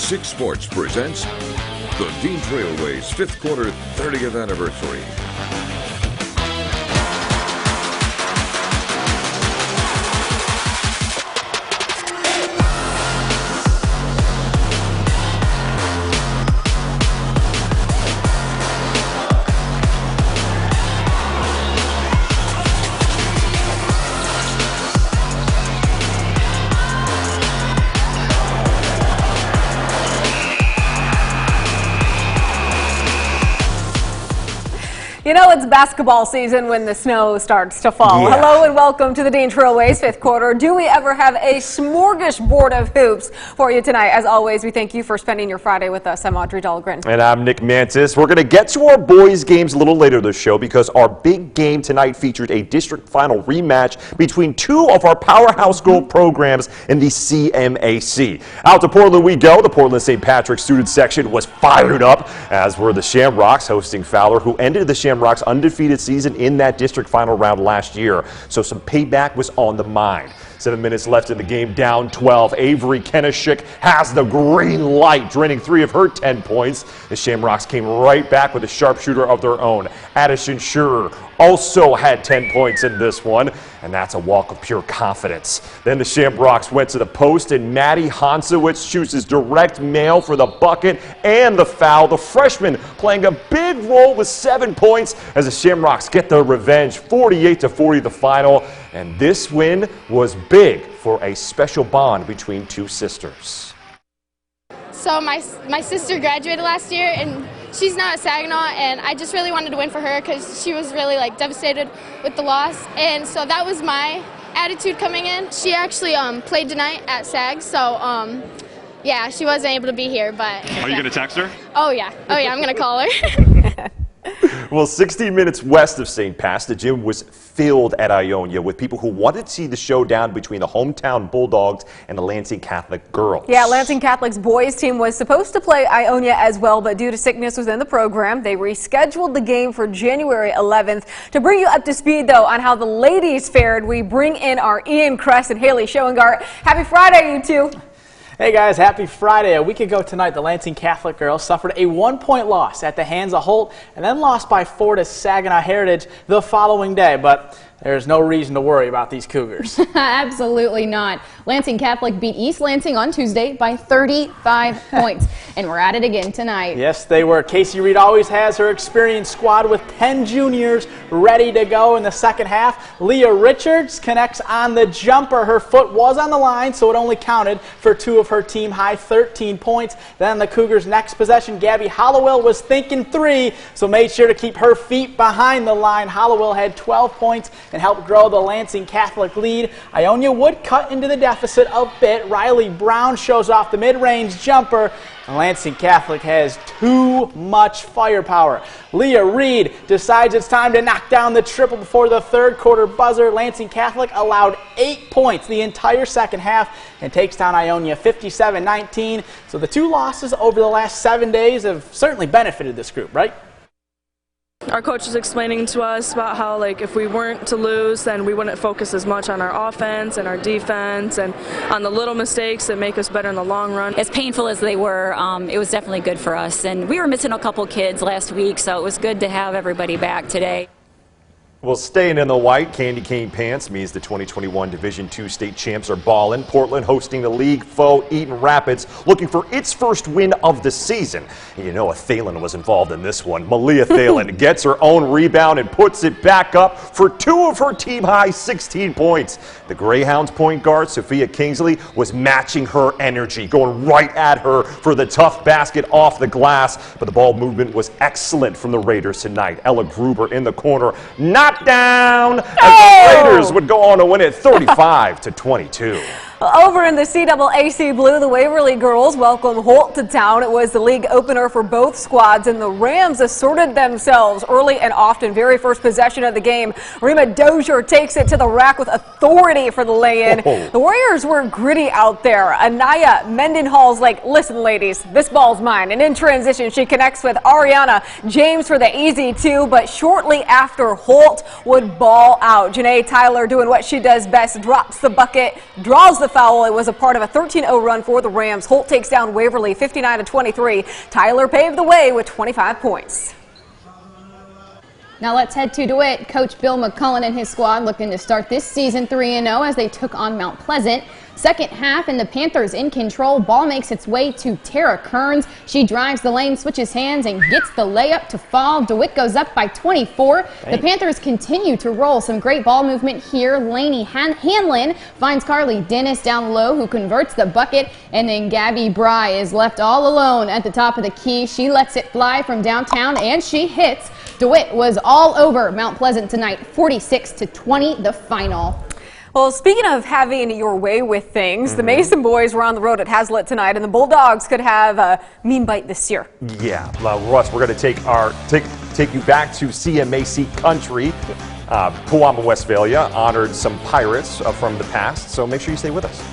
6 Sports presents the Dean Trailways 5th Quarter 30th Anniversary. You know, it's basketball season when the snow starts to fall. Yeah. Hello and welcome to the Dean Trailways 5th Quarter. Do we ever have a smorgasbord of hoops for you tonight? As always, we thank you for spending your Friday with us. I'm Audrey Dahlgren. And I'm Nick Mantis. We're going to get to our boys' games a little later this show because our big game tonight featured a district final rematch between two of our powerhouse girl programs in the CMAC. Out to Portland we go. The Portland St. Patrick student section was fired up, as were the Shamrocks hosting Fowler, who ended the Shamrocks' undefeated season in that district final round last year. So some payback was on the mind. 7 minutes left in the game, down 12. Avery Kenishik has the green light, draining 3 of her 10 points. The Shamrocks came right back with a sharpshooter of their own. Addison Schurer also had 10 points in this one, and that's a walk of pure confidence. Then the Shamrocks went to the post, and Maddie Hansowitz chooses direct mail for the bucket and the foul. The freshman playing a big role with 7 points as the Shamrocks get their revenge, 48-40 the final. And this win was big for a special bond between two sisters. So my sister graduated last year, and she's now at Saginaw, and I just really wanted to win for her because she was really devastated with the loss, and so that was my attitude coming in. She actually played tonight at Sag, so yeah, she wasn't able to be here, but Are you going to text her? Oh yeah, I'm going to call her. Well, 60 minutes west of St. Pat's, the gym was filled at Ionia with people who wanted to see the showdown between the hometown Bulldogs and the Lansing Catholic girls. Yeah, Lansing Catholic's boys team was supposed to play Ionia as well, but due to sickness within the program, they rescheduled the game for January 11th. To bring you up to speed, though, on how the ladies fared, we bring in our Ian Kress and Haley Schoengart. Happy Friday, you two. Hey guys, happy Friday. A week ago tonight, the Lansing Catholic girls suffered a 1-point loss at the hands of Holt and then lost by 4 to Saginaw Heritage the following day. But there's no reason to worry about these Cougars. Absolutely not. Lansing Catholic beat East Lansing on Tuesday by 35 points. And we're at it again tonight. Yes, they were. Casey Reed always has her experienced squad with 10 juniors ready to go in the second half. Leah Richards connects on the jumper. Her foot was on the line, so it only counted for 2 of her team high 13 points. Then the Cougars' next possession, Gabby Hollowell was thinking 3, so made sure to keep her feet behind the line. Hollowell had 12 points and helped grow the Lansing Catholic lead. Ionia would cut into the deficit a bit. Riley Brown shows off the mid-range jumper. Lansing Catholic has too much firepower. Leah Reed decides it's time to knock down the triple before the third quarter buzzer. Lansing Catholic allowed 8 points the entire second half and takes down Ionia 57-19. So the 2 losses over the last 7 days have certainly benefited this group, right? Our coach was explaining to us about how, if we weren't to lose, then we wouldn't focus as much on our offense and our defense and on the little mistakes that make us better in the long run. As painful as they were, it was definitely good for us. And we were missing a couple kids last week, so it was good to have everybody back today. Well, staying in the white candy cane pants means the 2021 Division II state champs are balling. Portland hosting the league foe Eaton Rapids, looking for its first win of the season. And you know, a Thalen was involved in this one. Malia Thalen gets her own rebound and puts it back up for 2 of her team high 16 points. The Greyhounds point guard, Sophia Kingsley, was matching her energy, going right at her for the tough basket off the glass. But the ball movement was excellent from the Raiders tonight. Ella Gruber in the corner, knocked down as the Raiders would go on to win it 35-22. Over in the CAAC Blue, the Waverly girls welcome Holt to town. It was the league opener for both squads, and the Rams asserted themselves early and often. Very first possession of the game, Rima Dozier takes it to the rack with authority for the lay-in. The Warriors were gritty out there. Anaya Mendenhall's like, listen, ladies, this ball's mine. And in transition, she connects with Ariana James for the easy 2, but shortly after, Holt would ball out. Janae Tyler doing what she does best, drops the bucket, draws the foul. It was a part of a 13-0 run for the Rams. Holt takes down Waverly 59-23. Tyler paved the way with 25 points. Now let's head to DeWitt. Coach Bill McCullen and his squad looking to start this season 3-0 as they took on Mount Pleasant. Second half, and the Panthers in control. Ball makes its way to Tara Kearns. She drives the lane, switches hands, and gets the layup to fall. DeWitt goes up by 24. The Panthers continue to roll. Some great ball movement here. Lainey Hanlon finds Carly Dennis down low, who converts the bucket, and then Gabby Bry is left all alone at the top of the key. She lets it fly from downtown, and she hits. DeWitt was all over Mount Pleasant tonight, 46-20, the final. Well, speaking of having your way with things, the Mason boys were on the road at Hazlitt tonight, and the Bulldogs could have a mean bite this year. Yeah, Russ, we're going to take you back to CMAC country. Puama, Westphalia honored some Pirates from the past, so make sure you stay with us.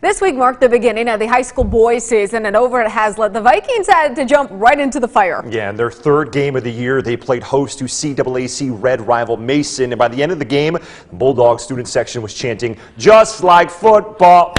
This week marked the beginning of the high school boys season, and over at Hazlitt, the Vikings had to jump right into the fire. Yeah, in their third game of the year, they played host to CAAC Red rival Mason, and by the end of the game, the Bulldogs student section was chanting, "Just like football."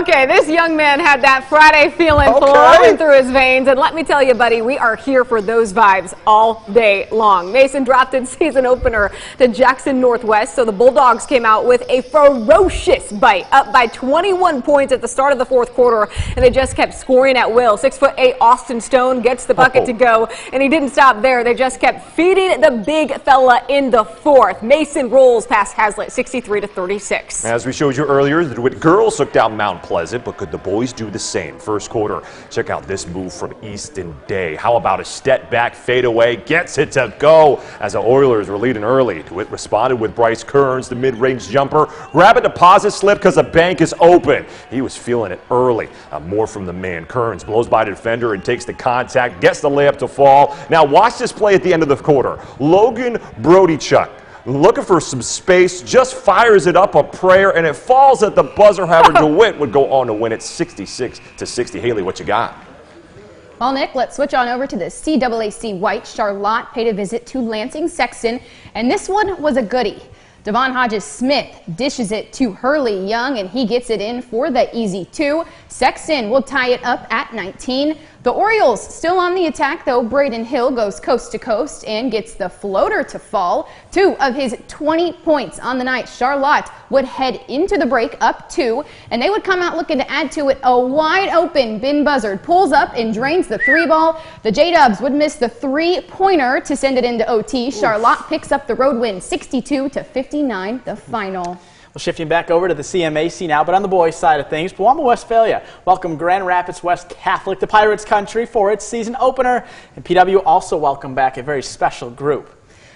Okay, this young man had that Friday feeling flowing through his veins, and let me tell you, buddy, we are here for those vibes all day long. Mason dropped its season opener to Jackson Northwest, so the Bulldogs came out with a ferocious bite, up by 21 points at the start of the fourth quarter, and they just kept scoring at will. 6'8" Austin Stone gets the bucket to go, and he didn't stop there. They just kept feeding the big fella in the fourth. Mason rolls past Hazlitt 63-36. As we showed you earlier, the DeWitt girls took down Mount Pleasant, but could the boys do the same? First quarter, check out this move from Easton Day. How about a step back fadeaway? Gets it to go as the Oilers were leading early. DeWitt responded with Bryce Kearns, the mid-range jumper. Grab a deposit slip because the bank is open. He was feeling it early. More from the man. Kearns blows by the defender and takes the contact, gets the layup to fall. Now watch this play at the end of the quarter. Logan Brodychuk looking for some space, just fires it up a prayer, and it falls at the buzzer. However, DeWitt would go on to win it 66-60. Haley, what you got? Well, Nick, let's switch on over to the CAAC White. Charlotte paid a visit to Lansing Sexton, and this one was a goodie. Devon Hodges-Smith dishes it to Hurley Young, and he gets it in for the easy 2. Sexton will tie it up at 19. The Orioles still on the attack, though. Braden Hill goes coast to coast and gets the floater to fall. 2 of his 20 points on the night. Charlotte would head into the break up 2, and they would come out looking to add to it. A wide open Ben Buzzard pulls up and drains the 3 ball. The J-Dubs would miss the 3-pointer to send it into OT. Charlotte picks up the road win 62-59, the final. Well, shifting back over to the CMAC now, but on the boys' side of things, Pewamo Westphalia welcomed Grand Rapids West Catholic to Pirates Country for its season opener, and PW also welcomed back a very special group.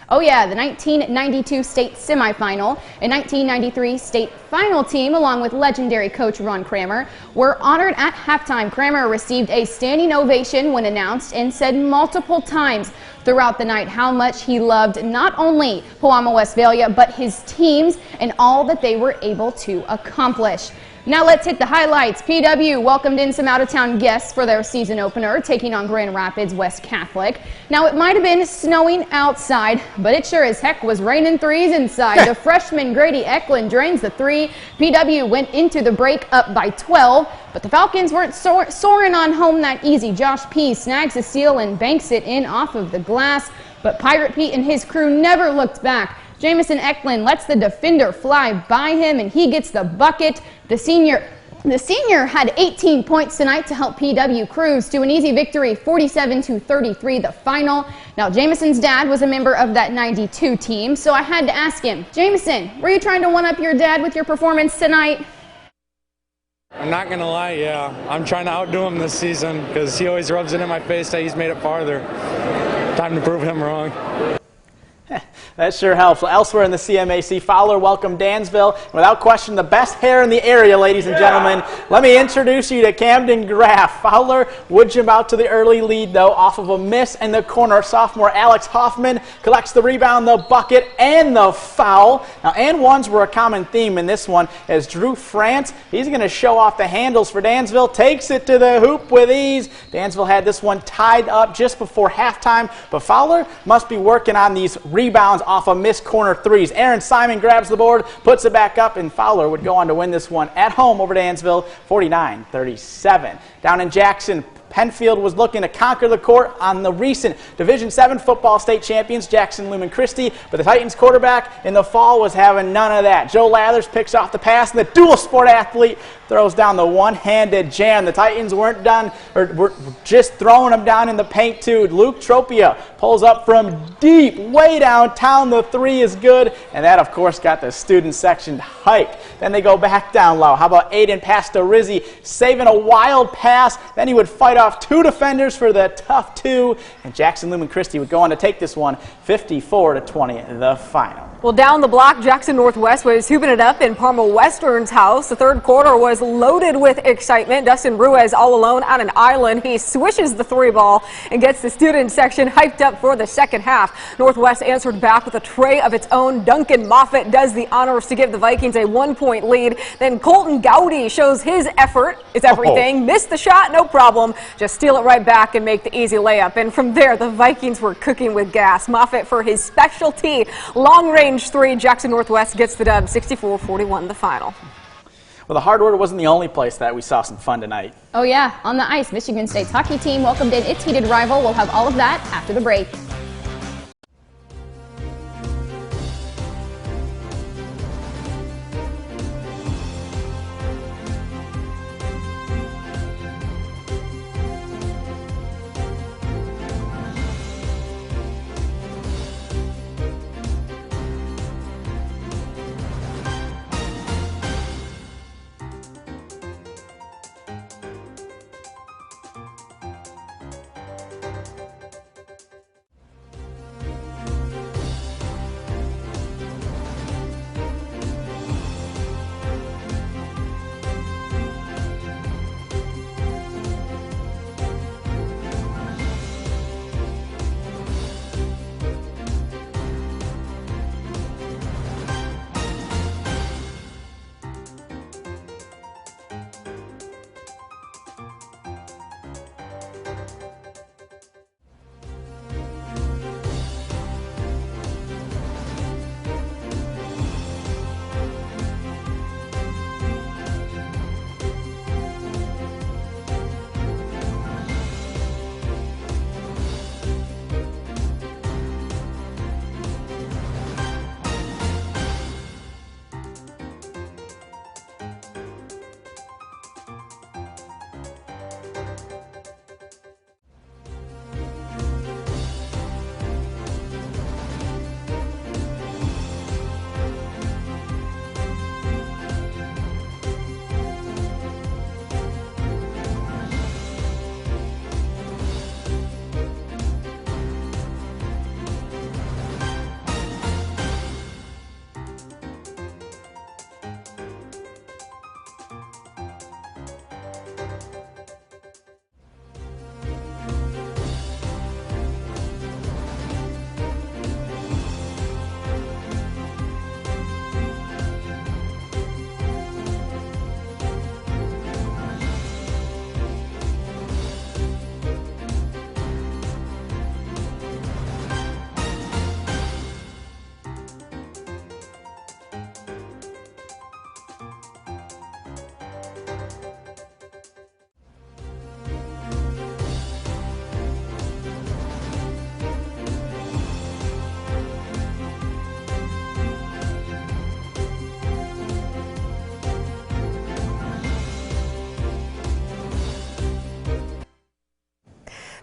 Oh yeah, the 1992 state semifinal and 1993 state final team, along with legendary coach Ron Kramer, were honored at halftime. Kramer received a standing ovation when announced and said multiple times throughout the night how much he loved not only Pewamo Westphalia, but his teams and all that they were able to accomplish. Now let's hit the highlights. PW welcomed in some out-of-town guests for their season opener, taking on Grand Rapids West Catholic. Now it might have been snowing outside, but it sure as heck was raining threes inside. The freshman Grady Eklund drains the 3. PW went into the break up by 12, but the Falcons weren't soaring on home that easy. Josh P. snags a steal and banks it in off of the glass, but Pirate Pete and his crew never looked back. Jamison Eklund lets the defender fly by him, and he gets the bucket. The senior had 18 points tonight to help PW cruise to an easy victory, 47-33, the final. Now, Jamison's dad was a member of that 92 team, so I had to ask him, Jamison, were you trying to one-up your dad with your performance tonight? I'm not going to lie, yeah. I'm trying to outdo him this season because he always rubs it in my face that he's made it farther. Time to prove him wrong. That sure helps. Elsewhere in the CMAC, Fowler welcomed Dansville. Without question, the best hair in the area, ladies and gentlemen. Let me introduce you to Camden Graff. Fowler would jump out to the early lead, though, off of a miss in the corner. Sophomore Alex Hoffman collects the rebound, the bucket, and the foul. Now, and ones were a common theme in this one, as Drew France, he's going to show off the handles for Dansville, takes it to the hoop with ease. Dansville had this one tied up just before halftime, but Fowler must be working on these rebounds off of missed corner threes. Aaron Simon grabs the board, puts it back up, and Fowler would go on to win this one at home over Dansville, 49-37. Down in Jackson, Penfield was looking to conquer the court on the recent Division VII football state champions, Jackson Lumen Christi, but the Titans quarterback in the fall was having none of that. Joe Lathers picks off the pass, and the dual sport athlete throws down the one-handed jam. The Titans weren't done, or were just throwing them down in the paint too. Luke Tropia pulls up from deep, way downtown. The 3 is good, and that, of course, got the student section hyped. Then they go back down low. How about Aiden Pastorizzi saving a wild pass? Then he would fight off 2 defenders for the tough 2, and Jackson Lumen Christi would go on to take this one 54-20, the final. Well, down the block, Jackson Northwest was hooping it up in Parma Western's house. The third quarter was loaded with excitement. Dustin Ruiz all alone on an island. He swishes the 3 ball and gets the student section hyped up for the second half. Northwest answered back with a tray of its own. Duncan Moffitt does the honors to give the Vikings a 1-point lead. Then Colton Gowdy shows his effort is everything. Missed the shot, no problem. Just steal it right back and make the easy layup. And from there, the Vikings were cooking with gas. Moffitt for his specialty long-range 3. Jackson Northwest gets the dub, 64-41, the final. Well, the hardwood wasn't the only place that we saw some fun tonight. Oh yeah, on the ice, Michigan State's hockey team welcomed in its heated rival. We'll have all of that after the break.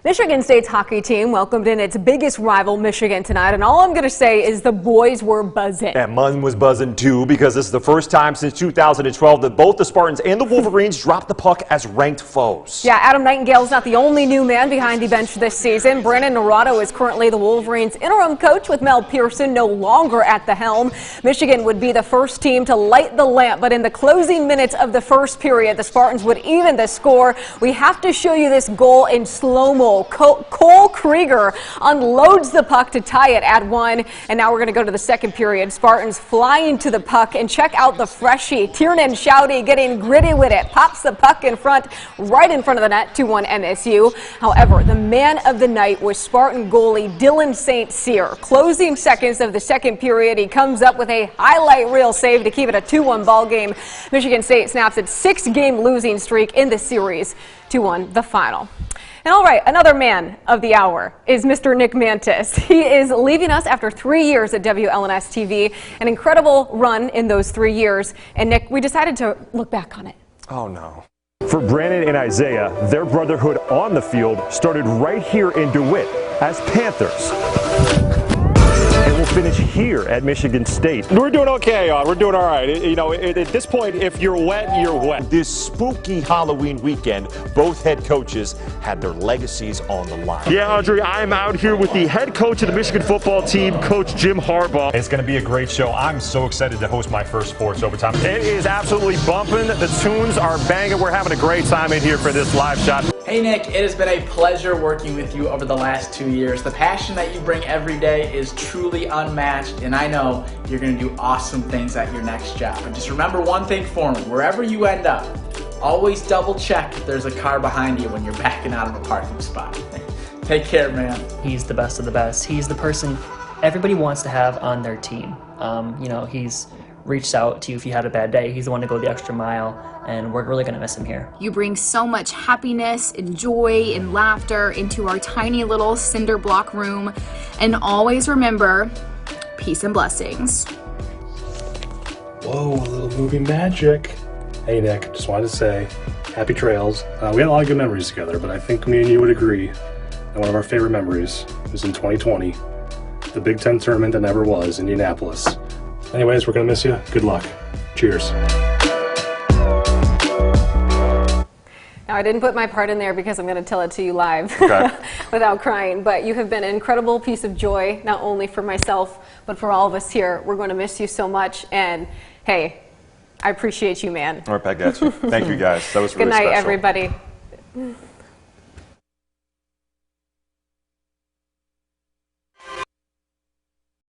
Michigan State's hockey team welcomed in its biggest rival, Michigan, tonight, and all I'm going to say is the boys were buzzing. And Munn was buzzing too, because this is the first time since 2012 that both the Spartans and the Wolverines dropped the puck as ranked foes. Yeah, Adam Nightingale's not the only new man behind the bench this season. Brandon Naurato is currently the Wolverines' interim coach, with Mel Pearson no longer at the helm. Michigan would be the first team to light the lamp, but in the closing minutes of the first period, the Spartans would even the score. We have to show you this goal in slow-mo. Cole Krieger unloads the puck to tie it at 1, and now we're going to go to the second period. Spartans flying to the puck, and check out the freshie, Tiernan Shouty, getting gritty with it. Pops the puck in front, right in front of the net, 2-1 MSU. However, the man of the night was Spartan goalie Dylan St. Cyr. Closing seconds of the second period, he comes up with a highlight reel save to keep it a 2-1 ball game. Michigan State snaps its 6-game losing streak in the series, 2-1 the final. And all right, another man of the hour is Mr. Nick Mantis. He is leaving us after 3 years at WLNS TV, an incredible run in those 3 years. And Nick, we decided to look back on it. Oh no. For Brandon and Isaiah, their brotherhood on the field started right here in DeWitt as Panthers. And we'll finish here at Michigan State. We're doing okay. We're doing all right. At this point, if you're wet, you're wet. This spooky Halloween weekend, both head coaches had their legacies on the line. Yeah, Audrey, I'm out here with the head coach of the Michigan football team, Coach Jim Harbaugh. It's going to be a great show. I'm so excited to host my first Sports Overtime. It is absolutely bumping. The tunes are banging. We're having a great time in here for this live shot. Hey Nick, it has been a pleasure working with you over the last 2 years. The passion that you bring every day is truly unmatched, and I know you're going to do awesome things at your next job. And just remember one thing for me, wherever you end up, always double check if there's a car behind you when you're backing out of a parking spot. Take care, man. He's the best of the best. He's the person everybody wants to have on their team. He's reached out to you if you had a bad day. He's the one to go the extra mile, and we're really going to miss him here. You bring so much happiness and joy and laughter into our tiny little cinder block room. And always remember, peace and blessings. Whoa, a little movie magic. Hey Nick, just wanted to say, happy trails. We had a lot of good memories together, but I think me and you would agree that one of our favorite memories was in 2020, the Big Ten tournament that never was, Indianapolis. Anyways, we're going to miss you. Good luck. Cheers. Now, I didn't put my part in there because I'm going to tell it to you live without crying, but you have been an incredible piece of joy, not only for myself, but for all of us here. We're going to miss you so much, and hey, I appreciate you, man. All right, back at you. Thank you, guys. That was really special. special. Good night, everybody.